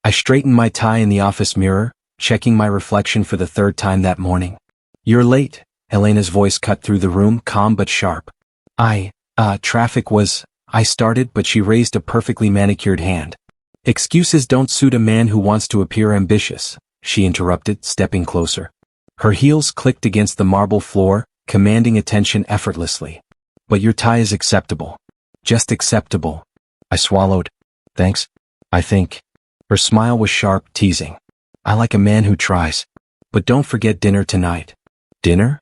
I straightened my tie in the office mirror, checking my reflection for the third time that morning. "You're late," Elena's voice cut through the room, calm but sharp. Traffic was," I started, but she raised a perfectly manicured hand. "Excuses don't suit a man who wants to appear ambitious," she interrupted, stepping closer. Her heels clicked against the marble floor, commanding attention effortlessly. "But your tie is acceptable. Just acceptable." I swallowed. "Thanks. I think." Her smile was sharp, teasing. "I like a man who tries. But don't forget dinner tonight." "Dinner?"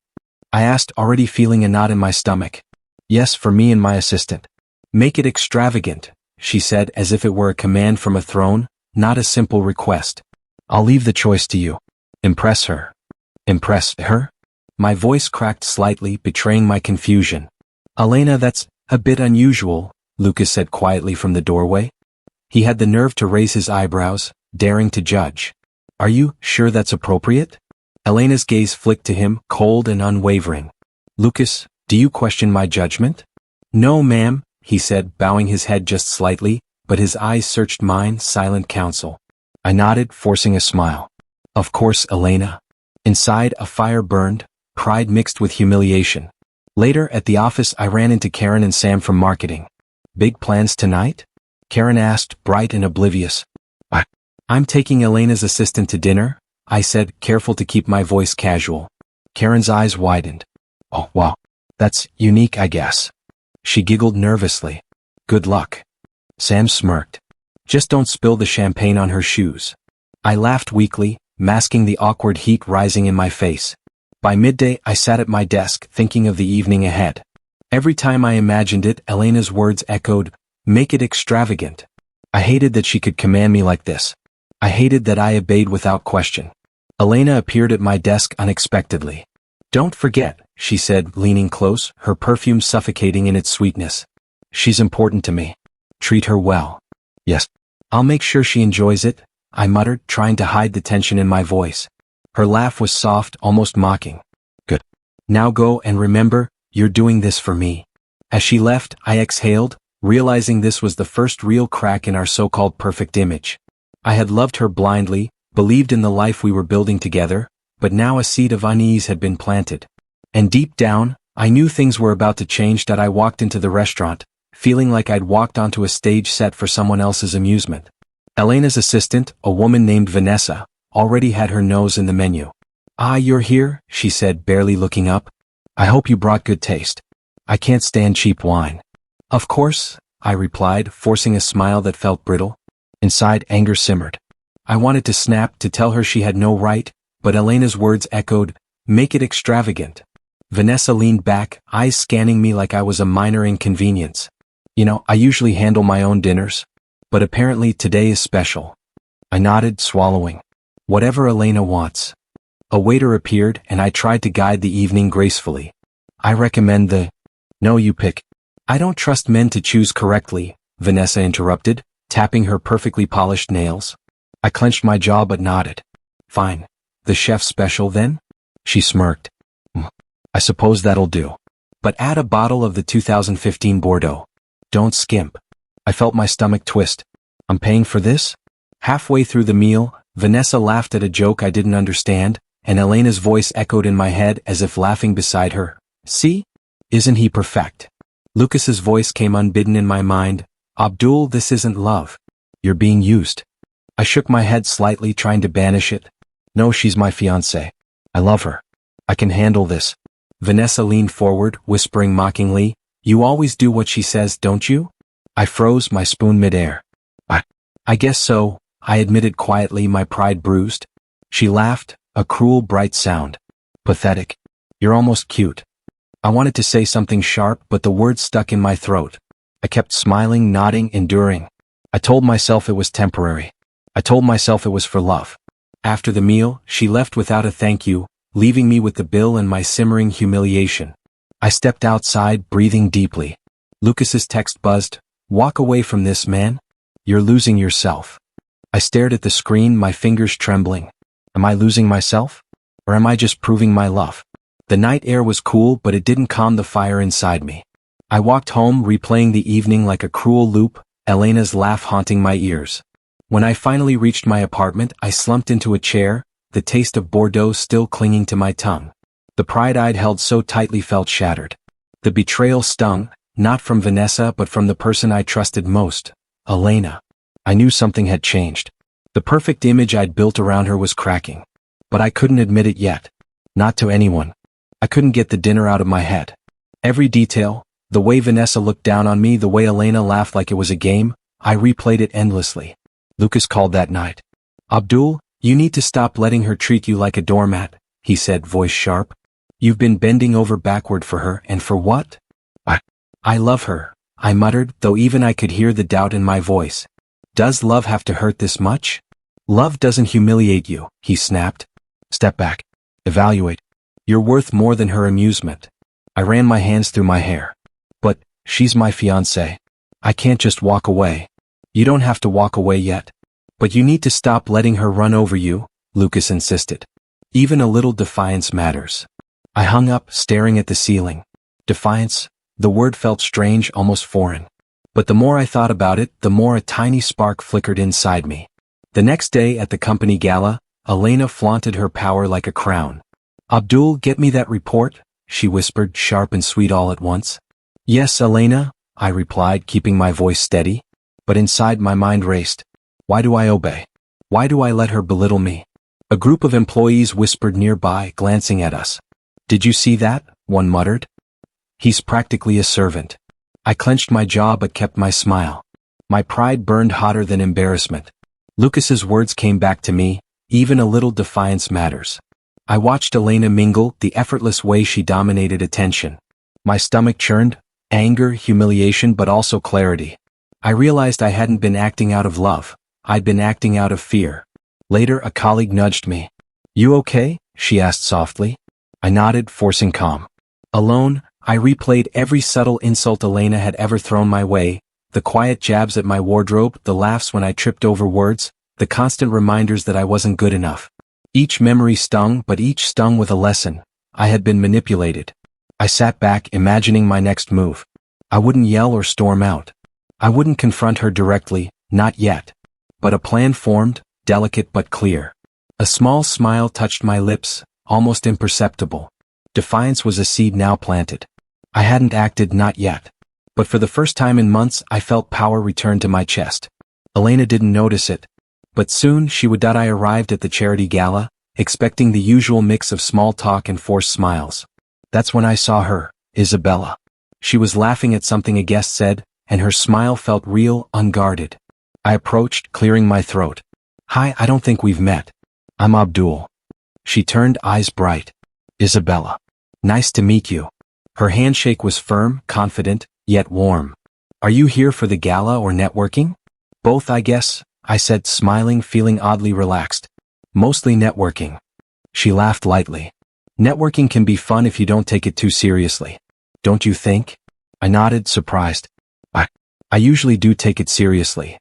I asked, already feeling a knot in my stomach. "Yes, for me and my assistant." "Make it extravagant," she said, as if it were a command from a throne, not a simple request. "I'll leave the choice to you." "Impress her." "Impress her?" My voice cracked slightly, betraying my confusion. "Elena, that's a bit unusual," Lucas said quietly from the doorway. He had the nerve to raise his eyebrows, daring to judge. "Are you sure that's appropriate?" Elena's gaze flicked to him, cold and unwavering. "Lucas, do you question my judgment?" "No, ma'am," he said, bowing his head just slightly, but his eyes searched mine, silent counsel. I nodded, forcing a smile. "Of course, Elena." Inside, a fire burned, pride mixed with humiliation. Later, at the office, I ran into Karen and Sam from marketing. "Big plans tonight?" Karen asked, bright and oblivious. "I'm taking Elena's assistant to dinner," I said, careful to keep my voice casual. Karen's eyes widened. "Oh, wow. That's unique, I guess." She giggled nervously. "Good luck." Sam smirked. "Just don't spill the champagne on her shoes." I laughed weakly, masking the awkward heat rising in my face. By midday, I sat at my desk, thinking of the evening ahead. Every time I imagined it, Elena's words echoed, "Make it extravagant." I hated that she could command me like this. I hated that I obeyed without question. Elena appeared at my desk unexpectedly. "Don't forget," she said, leaning close, her perfume suffocating in its sweetness. "She's important to me. Treat her well." "Yes. I'll make sure she enjoys it," I muttered, trying to hide the tension in my voice. Her laugh was soft, almost mocking. "Good. Now go and remember, you're doing this for me." As she left, I exhaled, realizing this was the first real crack in our so-called perfect image. I had loved her blindly, believed in the life we were building together, but now a seed of unease had been planted. And deep down, I knew things were about to change. That I walked into the restaurant, feeling like I'd walked onto a stage set for someone else's amusement. Elena's assistant, a woman named Vanessa, already had her nose in the menu. "Ah, you're here," she said, barely looking up. "I hope you brought good taste. I can't stand cheap wine." "Of course," I replied, forcing a smile that felt brittle. Inside, anger simmered. I wanted to snap, to tell her she had no right, but Elena's words echoed, "Make it extravagant." Vanessa leaned back, eyes scanning me like I was a minor inconvenience. "You know, I usually handle my own dinners. But apparently today is special." I nodded, swallowing. "Whatever Elena wants." A waiter appeared, and I tried to guide the evening gracefully. "I recommend the—" "No, you pick." "I don't trust men to choose correctly," Vanessa interrupted, tapping her perfectly polished nails. I clenched my jaw but nodded. "Fine. The chef's special then?" She smirked. "I suppose that'll do. But add a bottle of the 2015 Bordeaux. Don't skimp." I felt my stomach twist. "I'm paying for this?" Halfway through the meal, Vanessa laughed at a joke I didn't understand, and Elena's voice echoed in my head as if laughing beside her. "See? Isn't he perfect?" Lucas's voice came unbidden in my mind. "Abdul, this isn't love. You're being used." I shook my head slightly, trying to banish it. "No, she's my fiancée. I love her. I can handle this." Vanessa leaned forward, whispering mockingly, "You always do what she says, don't you?" I froze, my spoon midair. I guess so," I admitted quietly, my pride bruised. She laughed, a cruel, bright sound. "Pathetic. You're almost cute." I wanted to say something sharp, but the words stuck in my throat. I kept smiling, nodding, enduring. I told myself it was temporary. I told myself it was for love. After the meal, she left without a thank you, leaving me with the bill and my simmering humiliation. I stepped outside, breathing deeply. Lucas's text buzzed, "Walk away from this, man. You're losing yourself." I stared at the screen, my fingers trembling. Am I losing myself? Or am I just proving my love? The night air was cool, but it didn't calm the fire inside me. I walked home, replaying the evening like a cruel loop, Elena's laugh haunting my ears. When I finally reached my apartment, I slumped into a chair, the taste of Bordeaux still clinging to my tongue. The pride I'd held so tightly felt shattered. The betrayal stung, not from Vanessa but from the person I trusted most, Elena. I knew something had changed. The perfect image I'd built around her was cracking. But I couldn't admit it yet. Not to anyone. I couldn't get the dinner out of my head. Every detail, the way Vanessa looked down on me, the way Elena laughed like it was a game, I replayed it endlessly. Lucas called that night. "Abdul, you need to stop letting her treat you like a doormat," he said, voice sharp. "You've been bending over backward for her, and for what?" I love her," I muttered, though even I could hear the doubt in my voice. "Does love have to hurt this much?" "Love doesn't humiliate you," he snapped. "Step back. Evaluate. You're worth more than her amusement." I ran my hands through my hair. "But, she's my fiancée. I can't just walk away." "You don't have to walk away yet. But you need to stop letting her run over you," Lucas insisted. "Even a little defiance matters." I hung up, staring at the ceiling. Defiance? The word felt strange, almost foreign. But the more I thought about it, the more a tiny spark flickered inside me. The next day at the company gala, Elena flaunted her power like a crown. "Abdul, get me that report," she whispered, sharp and sweet all at once. "Yes, Elena," I replied, keeping my voice steady. But inside my mind raced. Why do I obey? Why do I let her belittle me? A group of employees whispered nearby, glancing at us. "Did you see that?" one muttered. "He's practically a servant." I clenched my jaw but kept my smile. My pride burned hotter than embarrassment. Lucas's words came back to me, even a little defiance matters. I watched Elena mingle, the effortless way she dominated attention. My stomach churned, anger, humiliation, but also clarity. I realized I hadn't been acting out of love, I'd been acting out of fear. Later, a colleague nudged me. "You okay?" she asked softly. I nodded, forcing calm. Alone, I replayed every subtle insult Elena had ever thrown my way, the quiet jabs at my wardrobe, the laughs when I tripped over words, the constant reminders that I wasn't good enough. Each memory stung, but each stung with a lesson. I had been manipulated. I sat back, imagining my next move. I wouldn't yell or storm out. I wouldn't confront her directly, not yet. But a plan formed, delicate but clear. A small smile touched my lips, almost imperceptible. Defiance was a seed now planted. I hadn't acted, not yet. But for the first time in months, I felt power return to my chest. Elena didn't notice it. But soon she would. I arrived at the charity gala, expecting the usual mix of small talk and forced smiles. That's when I saw her, Isabella. She was laughing at something a guest said, and her smile felt real, unguarded. I approached, clearing my throat. "Hi, I don't think we've met. I'm Abdul." She turned, eyes bright. "Isabella. Nice to meet you." Her handshake was firm, confident, yet warm. "Are you here for the gala or networking?" "Both, I guess," I said, smiling, feeling oddly relaxed. "Mostly networking." She laughed lightly. "Networking can be fun if you don't take it too seriously. Don't you think?" I nodded, surprised. I usually do take it seriously."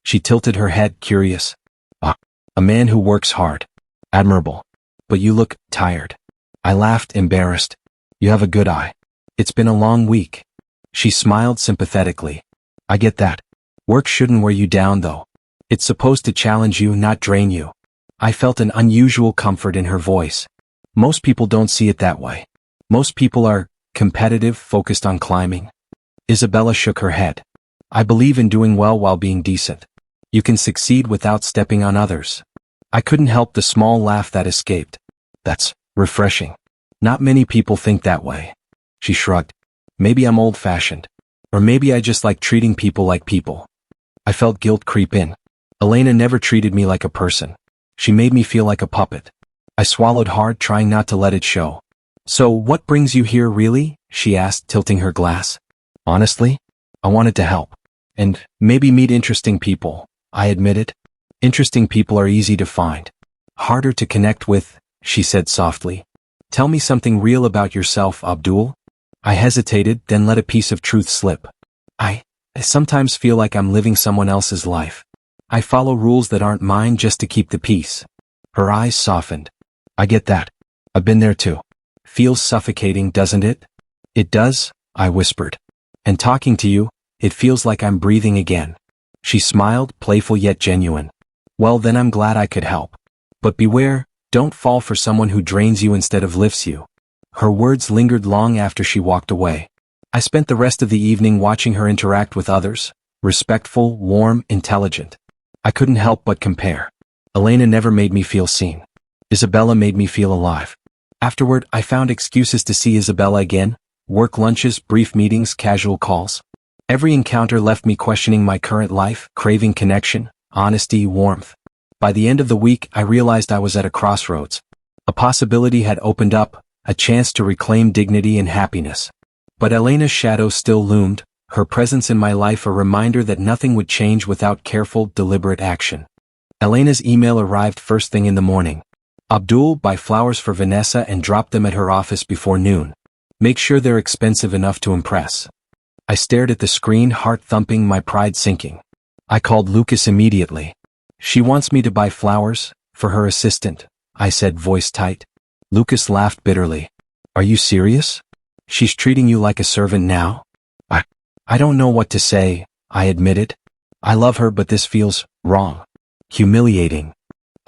She tilted her head, curious. A man who works hard. Admirable. But you look tired." I laughed, embarrassed. "You have a good eye. It's been a long week." She smiled sympathetically. "I get that. Work shouldn't wear you down, though. It's supposed to challenge you, not drain you." I felt an unusual comfort in her voice. Most people don't see it that way. Most people are competitive, focused on climbing. Isabella shook her head. "I believe in doing well while being decent. You can succeed without stepping on others." I couldn't help the small laugh that escaped. "That's refreshing. Not many people think that way." She shrugged. "Maybe I'm old-fashioned. Or maybe I just like treating people like people." I felt guilt creep in. Elena never treated me like a person. She made me feel like a puppet. I swallowed hard, trying not to let it show. "So what brings you here, really?" she asked, tilting her glass. "Honestly, I wanted to help. And maybe meet interesting people," I admitted. "Interesting people are easy to find. Harder to connect with," she said softly. "Tell me something real about yourself, Abdul." I hesitated, then let a piece of truth slip. I sometimes feel like I'm living someone else's life. I follow rules that aren't mine just to keep the peace." Her eyes softened. "I get that. I've been there too. Feels suffocating, doesn't it?" "It does," I whispered. "And talking to you, it feels like I'm breathing again." She smiled, playful yet genuine. Well, then I'm glad I could help. But beware, don't fall for someone who drains you instead of lifts you. Her words lingered long after she walked away. I spent the rest of the evening watching her interact with others, respectful, warm, intelligent. I couldn't help but compare. Elena never made me feel seen. Isabella made me feel alive. Afterward, I found excuses to see Isabella again: work lunches, brief meetings, casual calls. Every encounter left me questioning my current life, craving connection, honesty, warmth. By the end of the week, I realized I was at a crossroads. A possibility had opened up, a chance to reclaim dignity and happiness. But Elena's shadow still loomed, her presence in my life a reminder that nothing would change without careful, deliberate action. Elena's email arrived first thing in the morning. Abdul, buy flowers for Vanessa and drop them at her office before noon. Make sure they're expensive enough to impress. I stared at the screen, heart thumping, my pride sinking. I called Lucas immediately. She wants me to buy flowers, for her assistant, I said, voice tight. Lucas laughed bitterly. Are you serious? She's treating you like a servant now? I don't know what to say, I admitted. I love her, but this feels wrong. Humiliating.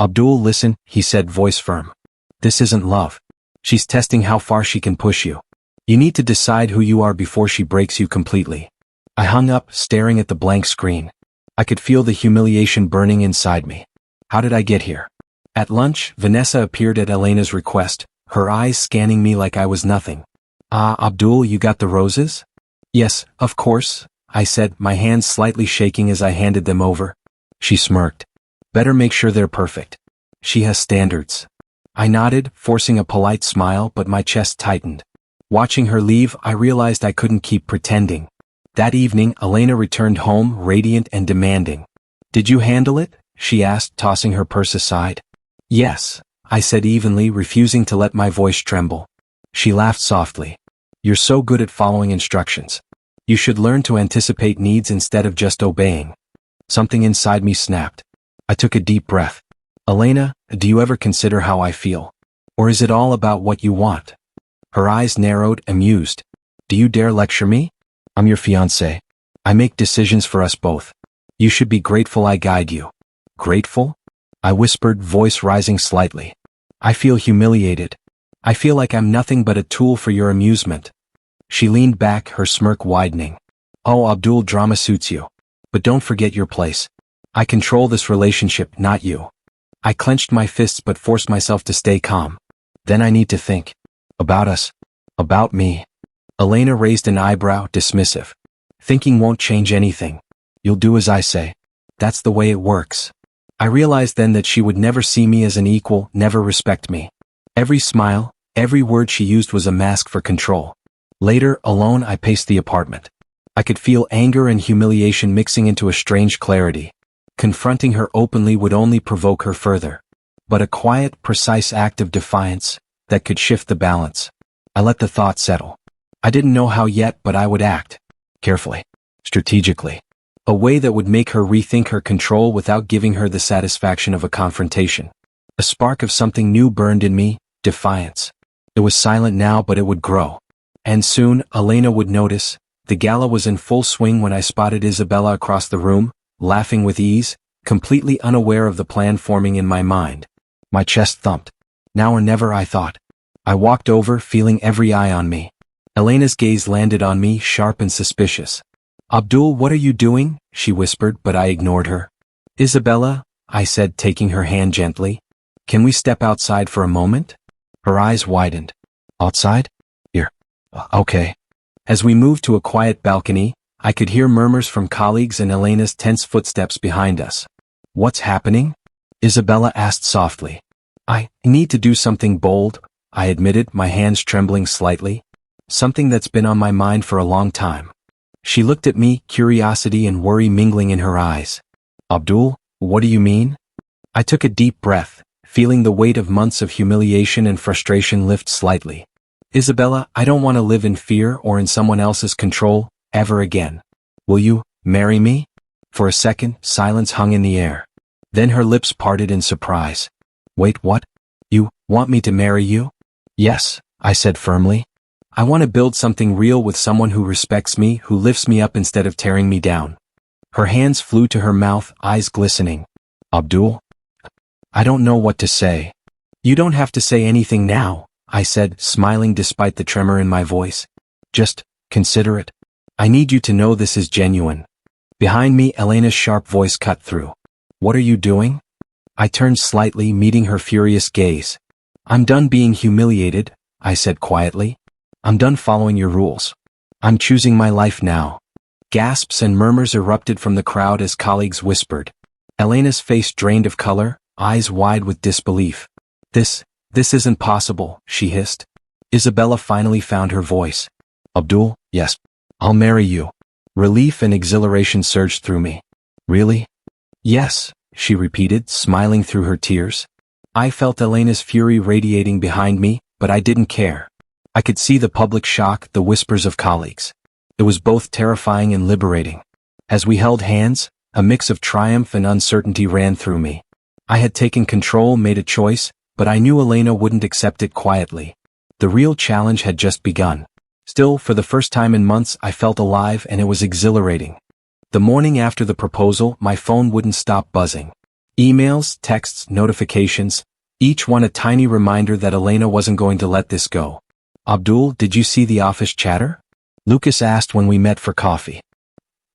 Abdul, listen, he said, voice firm. This isn't love. She's testing how far she can push you. You need to decide who you are before she breaks you completely. I hung up, staring at the blank screen. I could feel the humiliation burning inside me. How did I get here? At lunch, Vanessa appeared at Elena's request, her eyes scanning me like I was nothing. Abdul, you got the roses? Yes, of course, I said, my hands slightly shaking as I handed them over. She smirked. Better make sure they're perfect. She has standards. I nodded, forcing a polite smile, but my chest tightened. Watching her leave, I realized I couldn't keep pretending. That evening, Elena returned home, radiant and demanding. Did you handle it? She asked, tossing her purse aside. Yes, I said evenly, refusing to let my voice tremble. She laughed softly. You're so good at following instructions. You should learn to anticipate needs instead of just obeying. Something inside me snapped. I took a deep breath. Elena, do you ever consider how I feel? Or is it all about what you want? Her eyes narrowed, amused. Do you dare lecture me? I'm your fiancé. I make decisions for us both. You should be grateful I guide you. Grateful? I whispered, voice rising slightly. I feel humiliated. I feel like I'm nothing but a tool for your amusement. She leaned back, her smirk widening. Oh, Abdul, drama suits you. But don't forget your place. I control this relationship, not you. I clenched my fists but forced myself to stay calm. Then I need to think. About us. About me. Elena raised an eyebrow, dismissive. Thinking won't change anything. You'll do as I say. That's the way it works. I realized then that she would never see me as an equal, never respect me. Every smile, every word she used was a mask for control. Later, alone, I paced the apartment. I could feel anger and humiliation mixing into a strange clarity. Confronting her openly would only provoke her further. But a quiet, precise act of defiance that could shift the balance. I let the thought settle. I didn't know how yet, but I would act. Carefully. Strategically. A way that would make her rethink her control without giving her the satisfaction of a confrontation. A spark of something new burned in me, defiance. It was silent now, but it would grow. And soon, Elena would notice. The gala was in full swing when I spotted Isabella across the room, laughing with ease, completely unaware of the plan forming in my mind. My chest thumped. Now or never, I thought. I walked over, feeling every eye on me. Elena's gaze landed on me, sharp and suspicious. Abdul, what are you doing? She whispered, but I ignored her. Isabella, I said, taking her hand gently. Can we step outside for a moment? Her eyes widened. Outside? Here. Okay. As we moved to a quiet balcony, I could hear murmurs from colleagues and Elena's tense footsteps behind us. What's happening? Isabella asked softly. I need to do something bold, I admitted, my hands trembling slightly. Something that's been on my mind for a long time. She looked at me, curiosity and worry mingling in her eyes. Abdul, what do you mean? I took a deep breath, feeling the weight of months of humiliation and frustration lift slightly. Isabella, I don't want to live in fear or in someone else's control, ever again. Will you marry me? For a second, silence hung in the air. Then her lips parted in surprise. Wait, what? You want me to marry you? Yes, I said firmly. I want to build something real with someone who respects me, who lifts me up instead of tearing me down. Her hands flew to her mouth, eyes glistening. Abdul? I don't know what to say. You don't have to say anything now, I said, smiling despite the tremor in my voice. Just consider it. I need you to know this is genuine. Behind me, Elena's sharp voice cut through. What are you doing? I turned slightly, meeting her furious gaze. I'm done being humiliated, I said quietly. I'm done following your rules. I'm choosing my life now. Gasps and murmurs erupted from the crowd as colleagues whispered. Elena's face drained of color, eyes wide with disbelief. This isn't possible, she hissed. Isabella finally found her voice. Abdul, yes. I'll marry you. Relief and exhilaration surged through me. Really? Yes, she repeated, smiling through her tears. I felt Elena's fury radiating behind me, but I didn't care. I could see the public shock, the whispers of colleagues. It was both terrifying and liberating. As we held hands, a mix of triumph and uncertainty ran through me. I had taken control, made a choice, but I knew Elena wouldn't accept it quietly. The real challenge had just begun. Still, for the first time in months, I felt alive and it was exhilarating. The morning after the proposal, my phone wouldn't stop buzzing. Emails, texts, notifications, each one a tiny reminder that Elena wasn't going to let this go. Abdul, did you see the office chatter? Lucas asked when we met for coffee.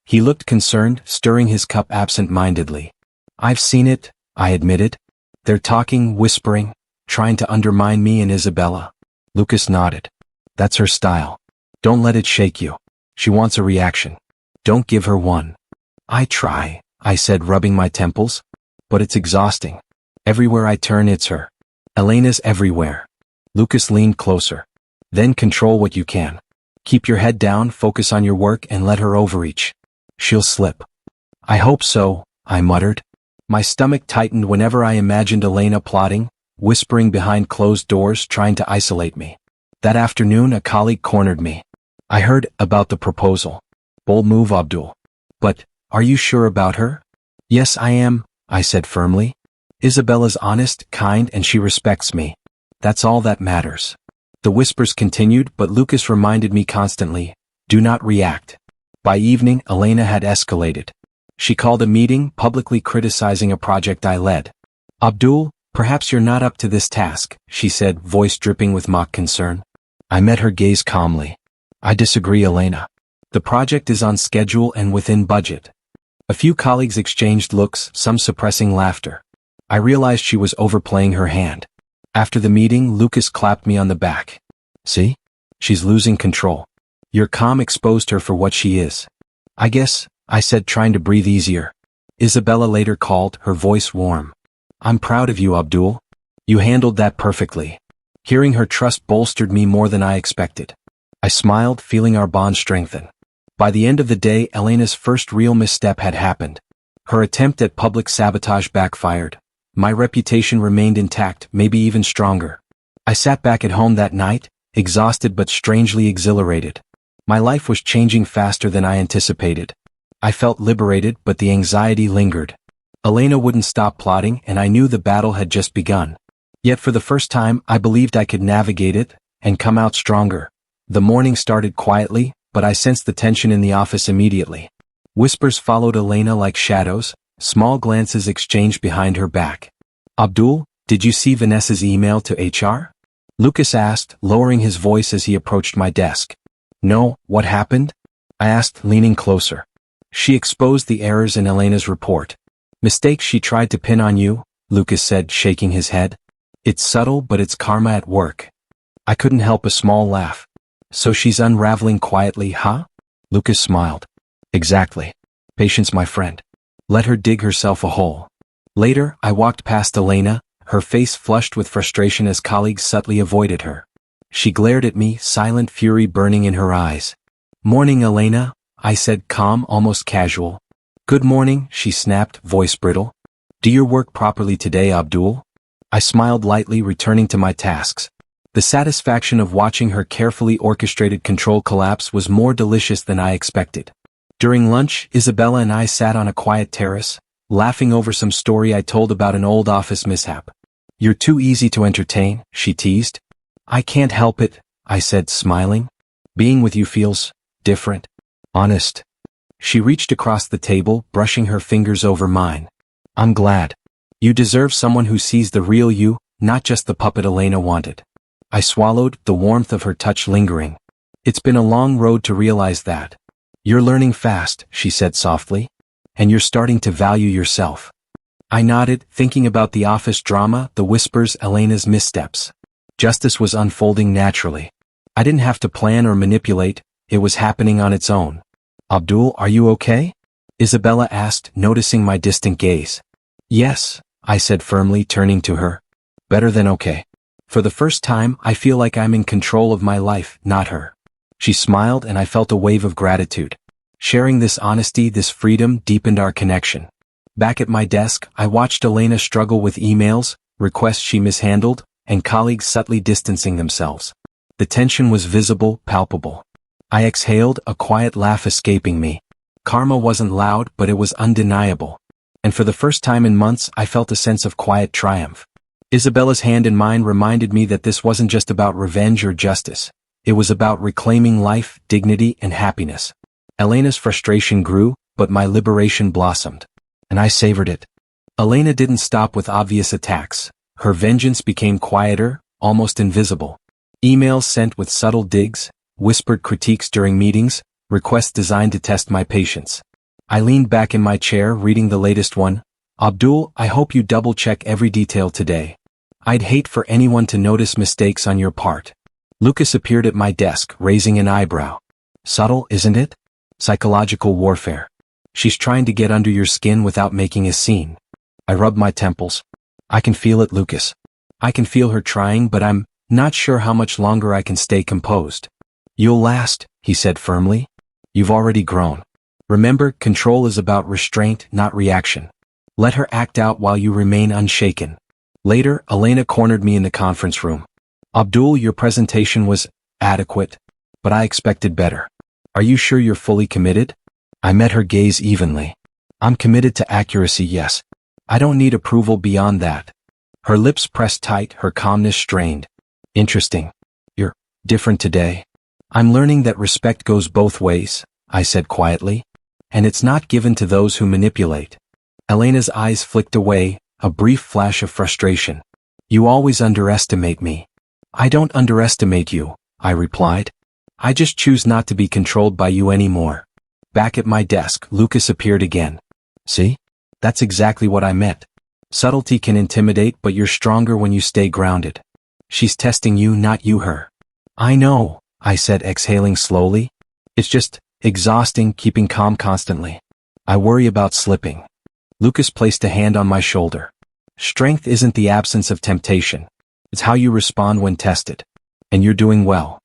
He looked concerned, stirring his cup absent-mindedly. I've seen it, I admitted. They're talking, whispering, trying to undermine me and Isabella. Lucas nodded. That's her style. Don't let it shake you. She wants a reaction. Don't give her one. I try, I said, rubbing my temples. But it's exhausting. Everywhere I turn, it's her. Elena's everywhere. Lucas leaned closer. Then control what you can. Keep your head down, focus on your work, and let her overreach. She'll slip. I hope so, I muttered. My stomach tightened whenever I imagined Elena plotting, whispering behind closed doors, trying to isolate me. That afternoon, a colleague cornered me. I heard about the proposal. Bold move, Abdul. But, are you sure about her? Yes, I am, I said firmly. Isabella's honest, kind, and she respects me. That's all that matters. The whispers continued, but Lucas reminded me constantly, do not react. By evening, Elena had escalated. She called a meeting, publicly criticizing a project I led. Abdul, perhaps you're not up to this task, she said, voice dripping with mock concern. I met her gaze calmly. I disagree, Elena. The project is on schedule and within budget. A few colleagues exchanged looks, some suppressing laughter. I realized she was overplaying her hand. After the meeting, Lucas clapped me on the back. See? She's losing control. Your calm exposed her for what she is. I guess, I said, trying to breathe easier. Isabella later called, her voice warm. I'm proud of you, Abdul. You handled that perfectly. Hearing her trust bolstered me more than I expected. I smiled, feeling our bond strengthen. By the end of the day, Elena's first real misstep had happened. Her attempt at public sabotage backfired. My reputation remained intact, maybe even stronger. I sat back at home that night, exhausted but strangely exhilarated. My life was changing faster than I anticipated. I felt liberated, but the anxiety lingered. Elena wouldn't stop plotting, and I knew the battle had just begun. Yet for the first time, I believed I could navigate it and come out stronger. The morning started quietly, but I sensed the tension in the office immediately. Whispers followed Elena like shadows, small glances exchanged behind her back. Abdul, did you see Vanessa's email to HR? Lucas asked, lowering his voice as he approached my desk. No, what happened? I asked, leaning closer. She exposed the errors in Elena's report. Mistakes she tried to pin on you, Lucas said, shaking his head. It's subtle, but it's karma at work. I couldn't help a small laugh. So she's unraveling quietly, huh? Lucas smiled. Exactly. Patience, my friend. Let her dig herself a hole. Later, I walked past Elena, her face flushed with frustration as colleagues subtly avoided her. She glared at me, silent fury burning in her eyes. Morning, Elena, I said, calm, almost casual. Good morning, she snapped, voice brittle. Do your work properly today, Abdul? I smiled lightly, returning to my tasks. The satisfaction of watching her carefully orchestrated control collapse was more delicious than I expected. During lunch, Isabella and I sat on a quiet terrace, laughing over some story I told about an old office mishap. You're too easy to entertain, she teased. I can't help it, I said, smiling. Being with you feels different. Honest. She reached across the table, brushing her fingers over mine. I'm glad. You deserve someone who sees the real you, not just the puppet Elena wanted. I swallowed, the warmth of her touch lingering. It's been a long road to realize that. You're learning fast, she said softly. And you're starting to value yourself. I nodded, thinking about the office drama, the whispers, Elena's missteps. Justice was unfolding naturally. I didn't have to plan or manipulate, it was happening on its own. Abdul, are you okay? Isabella asked, noticing my distant gaze. Yes, I said firmly, turning to her. Better than okay. For the first time, I feel like I'm in control of my life, not her. She smiled and I felt a wave of gratitude. Sharing this honesty, this freedom, deepened our connection. Back at my desk, I watched Elena struggle with emails, requests she mishandled, and colleagues subtly distancing themselves. The tension was visible, palpable. I exhaled, a quiet laugh escaping me. Karma wasn't loud, but it was undeniable. And for the first time in months, I felt a sense of quiet triumph. Isabella's hand in mine reminded me that this wasn't just about revenge or justice. It was about reclaiming life, dignity, and happiness. Elena's frustration grew, but my liberation blossomed. And I savored it. Elena didn't stop with obvious attacks. Her vengeance became quieter, almost invisible. Emails sent with subtle digs, whispered critiques during meetings, requests designed to test my patience. I leaned back in my chair, reading the latest one. Abdul, I hope you double-check every detail today. I'd hate for anyone to notice mistakes on your part. Lucas appeared at my desk, raising an eyebrow. Subtle, isn't it? Psychological warfare. She's trying to get under your skin without making a scene. I rubbed my temples. I can feel it, Lucas. I can feel her trying, but I'm not sure how much longer I can stay composed. You'll last, he said firmly. You've already grown. Remember, control is about restraint, not reaction. Let her act out while you remain unshaken. Later, Elena cornered me in the conference room. Abdul, your presentation was adequate, but I expected better. Are you sure you're fully committed? I met her gaze evenly. I'm committed to accuracy, yes. I don't need approval beyond that. Her lips pressed tight, her calmness strained. Interesting. You're different today. I'm learning that respect goes both ways, I said quietly. And it's not given to those who manipulate. Elena's eyes flicked away, a brief flash of frustration. You always underestimate me. I don't underestimate you, I replied. I just choose not to be controlled by you anymore. Back at my desk, Lucas appeared again. See? That's exactly what I meant. Subtlety can intimidate, but you're stronger when you stay grounded. She's testing you, not you her. I know, I said, exhaling slowly. It's just exhausting keeping calm constantly. I worry about slipping. Lucas placed a hand on my shoulder. Strength isn't the absence of temptation. It's how you respond when tested. And you're doing well.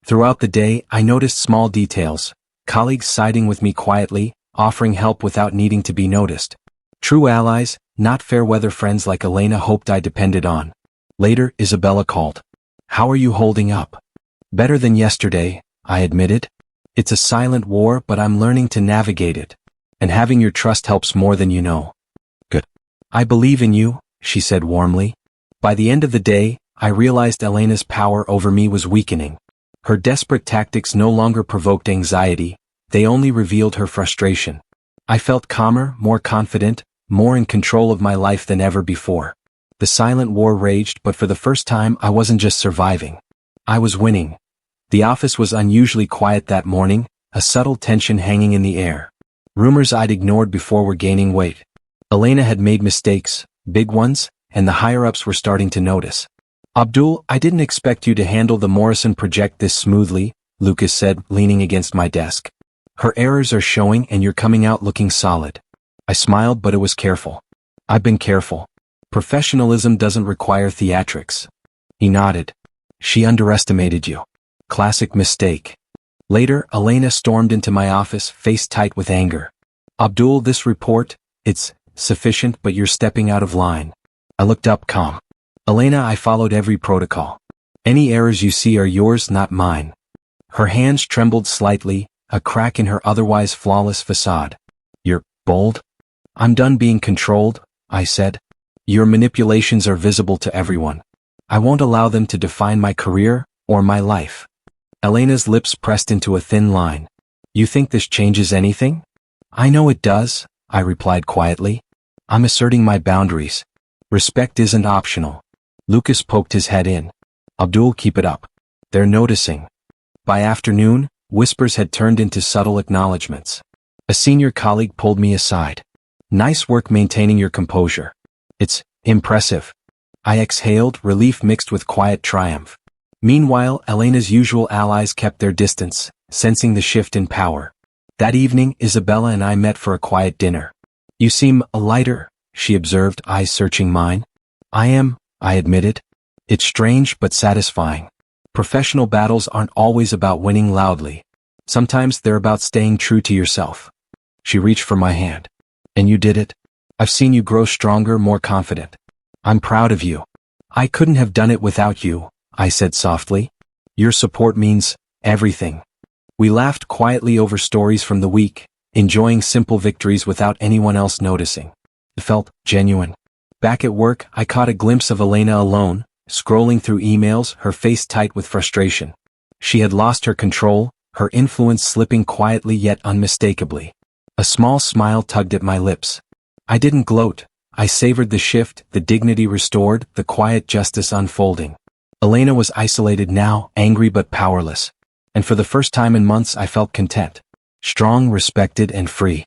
Throughout the day, I noticed small details. Colleagues siding with me quietly, offering help without needing to be noticed. True allies, not fair-weather friends like Elena hoped I depended on. Later, Isabella called. How are you holding up? Better than yesterday, I admitted. It's a silent war, but I'm learning to navigate it. And having your trust helps more than you know. Good. I believe in you, she said warmly. By the end of the day, I realized Elena's power over me was weakening. Her desperate tactics no longer provoked anxiety, they only revealed her frustration. I felt calmer, more confident, more in control of my life than ever before. The silent war raged, but for the first time I wasn't just surviving. I was winning. The office was unusually quiet that morning, a subtle tension hanging in the air. Rumors I'd ignored before were gaining weight. Elena had made mistakes, big ones, and the higher-ups were starting to notice. Abdul, I didn't expect you to handle the Morrison project this smoothly, Lucas said, leaning against my desk. Her errors are showing and you're coming out looking solid. I smiled, but it was careful. I've been careful. Professionalism doesn't require theatrics. He nodded. She underestimated you. Classic mistake. Later, Elena stormed into my office, face tight with anger. Abdul, this report, it's sufficient, but you're stepping out of line. I looked up, calm. Elena, I followed every protocol. Any errors you see are yours, not mine. Her hands trembled slightly, a crack in her otherwise flawless facade. You're bold? I'm done being controlled, I said. Your manipulations are visible to everyone. I won't allow them to define my career or my life. Elena's lips pressed into a thin line. You think this changes anything? I know it does, I replied quietly. I'm asserting my boundaries. Respect isn't optional. Lucas poked his head in. Abdul, keep it up. They're noticing. By afternoon, whispers had turned into subtle acknowledgments. A senior colleague pulled me aside. Nice work maintaining your composure. It's impressive. I exhaled, relief mixed with quiet triumph. Meanwhile, Elena's usual allies kept their distance, sensing the shift in power. That evening, Isabella and I met for a quiet dinner. You seem lighter, she observed, eyes searching mine. I am, I admitted. It's strange but satisfying. Professional battles aren't always about winning loudly. Sometimes they're about staying true to yourself. She reached for my hand. And you did it. I've seen you grow stronger, more confident. I'm proud of you. I couldn't have done it without you, I said softly. Your support means everything. We laughed quietly over stories from the week, enjoying simple victories without anyone else noticing. It felt genuine. Back at work, I caught a glimpse of Elena alone, scrolling through emails, her face tight with frustration. She had lost her control, her influence slipping quietly yet unmistakably. A small smile tugged at my lips. I didn't gloat. I savored the shift, the dignity restored, the quiet justice unfolding. Elena was isolated now, angry but powerless. And for the first time in months I felt content. Strong, respected, and free.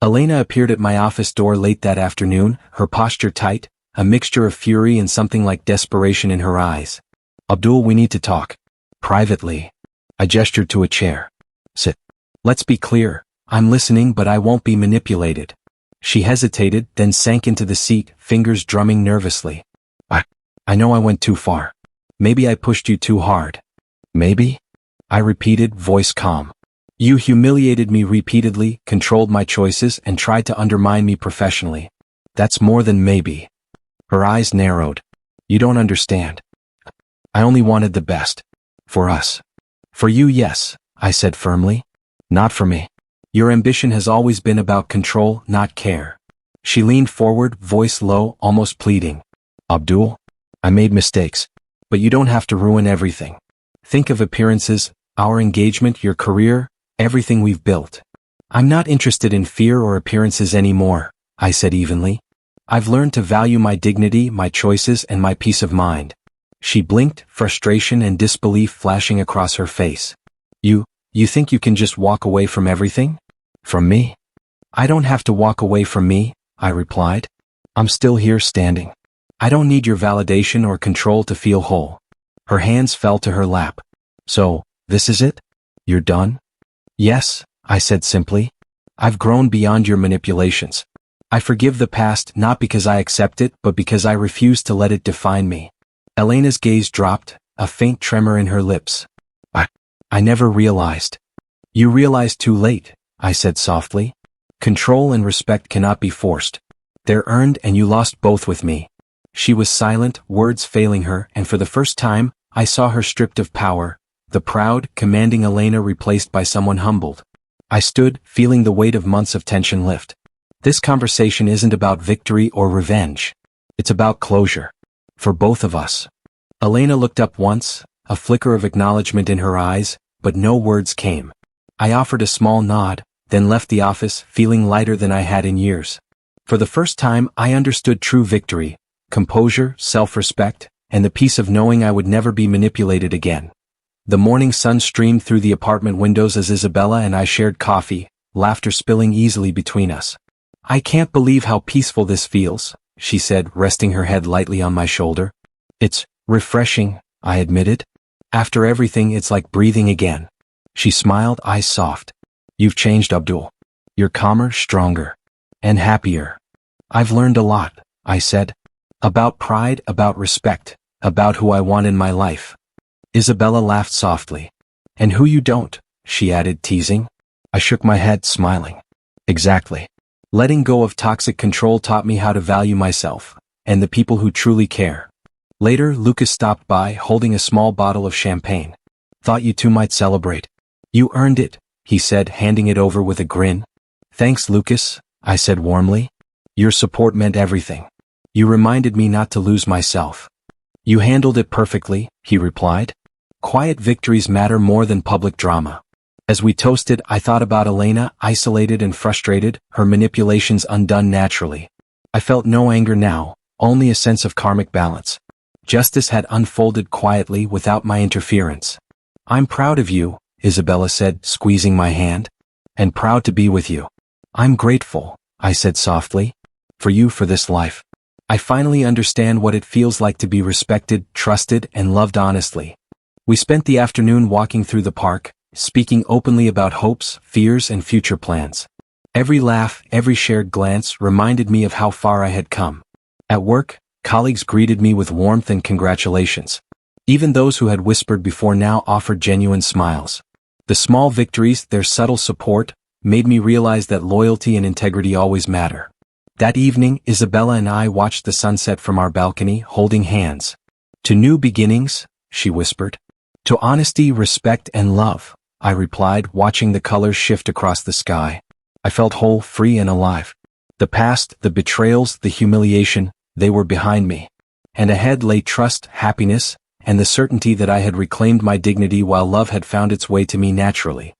Elena appeared at my office door late that afternoon, her posture tight, a mixture of fury and something like desperation in her eyes. Abdul, we need to talk. Privately. I gestured to a chair. Sit. Let's be clear. I'm listening, but I won't be manipulated. She hesitated, then sank into the seat, fingers drumming nervously. I know I went too far. Maybe I pushed you too hard. Maybe? I repeated, voice calm. You humiliated me repeatedly, controlled my choices, and tried to undermine me professionally. That's more than maybe. Her eyes narrowed. You don't understand. I only wanted the best. For us. For you, yes, I said firmly. Not for me. Your ambition has always been about control, not care. She leaned forward, voice low, almost pleading. Abdul, I made mistakes. But you don't have to ruin everything. Think of appearances, our engagement, your career, everything we've built. I'm not interested in fear or appearances anymore, I said evenly. I've learned to value my dignity, my choices, and my peace of mind. She blinked, frustration and disbelief flashing across her face. You think you can just walk away from everything? From me? I don't have to walk away from me, I replied. I'm still here standing. I don't need your validation or control to feel whole. Her hands fell to her lap. So, this is it? You're done? Yes, I said simply. I've grown beyond your manipulations. I forgive the past not because I accept it but because I refuse to let it define me. Elena's gaze dropped, a faint tremor in her lips. I never realized. You realized too late, I said softly. Control and respect cannot be forced. They're earned and you lost both with me. She was silent, words failing her, and for the first time, I saw her stripped of power, the proud, commanding Elena replaced by someone humbled. I stood, feeling the weight of months of tension lift. This conversation isn't about victory or revenge. It's about closure. For both of us. Elena looked up once, a flicker of acknowledgement in her eyes, but no words came. I offered a small nod, then left the office, feeling lighter than I had in years. For the first time, I understood true victory, composure, self-respect, and the peace of knowing I would never be manipulated again. The morning sun streamed through the apartment windows as Isabella and I shared coffee, laughter spilling easily between us. I can't believe how peaceful this feels, she said, resting her head lightly on my shoulder. It's refreshing, I admitted. After everything, it's like breathing again. She smiled, eyes soft. You've changed, Abdul. You're calmer, stronger, and happier. I've learned a lot, I said. About pride, about respect, about who I want in my life. Isabella laughed softly. And who you don't, she added, teasing. I shook my head, smiling. Exactly. Letting go of toxic control taught me how to value myself, and the people who truly care. Later, Lucas stopped by, holding a small bottle of champagne. Thought you two might celebrate. You earned it, he said, handing it over with a grin. Thanks, Lucas, I said warmly. Your support meant everything. You reminded me not to lose myself. You handled it perfectly, he replied. Quiet victories matter more than public drama. As we toasted, I thought about Elena, isolated and frustrated, her manipulations undone naturally. I felt no anger now, only a sense of karmic balance. Justice had unfolded quietly without my interference. "I'm proud of you," Isabella said, squeezing my hand. "And proud to be with you." "I'm grateful," I said softly. For this life. I finally understand what it feels like to be respected, trusted, and loved honestly." We spent the afternoon walking through the park, speaking openly about hopes, fears, and future plans. Every laugh, every shared glance reminded me of how far I had come. At work, colleagues greeted me with warmth and congratulations. Even those who had whispered before now offered genuine smiles. The small victories, their subtle support, made me realize that loyalty and integrity always matter. That evening, Isabella and I watched the sunset from our balcony, holding hands. "To new beginnings," she whispered. "To honesty, respect, and love," I replied, watching the colors shift across the sky. I felt whole, free, and alive. The past, the betrayals, the humiliation, they were behind me. And ahead lay trust, happiness, and the certainty that I had reclaimed my dignity while love had found its way to me naturally.